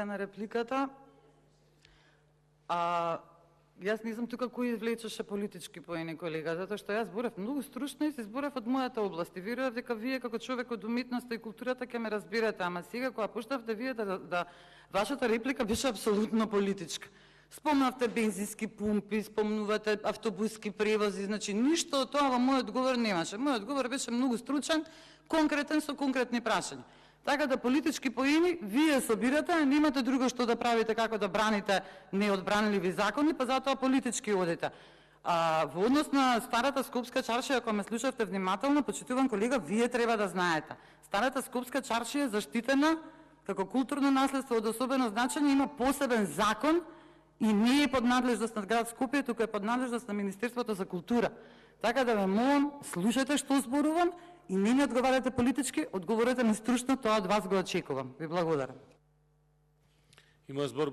сега на репликата. Јас не знам тука кој извлечеше политички поени, колега, затоа што јас зборев многу стручно и се зборев од мојата област. И верував дека вие како човек од уметноста и културата ќе ме разберете, ама сега кога пуштавте вие да вашата реплика беше апсолутно политичка. Спомнавте бензински пумпи, спомнувате автобуски превози, значи ништо од тоа во мојот одговор немаше. Мојот одговор беше многу стручен, конкретен со конкретни прашања. Така да политички поени вие собирате, а немате друго што да правите како да браните неодбранливи закони, па затоа политички одите. Во однос на старата Скопска чаршија, ако ме слушавте внимателно, почитуван колега, вие треба да знаете. Старата Скопска чаршија е заштитена како културно наследство од особено значење, има посебен закон и не е под надлежност на град Скопје, туку е под надлежност на Министерството за култура. Така да ве молам, слушате што зборувам и не ми одговарате политички, одговорете ми стручно, тоа од вас го очекувам. Ви благодарам. Има збор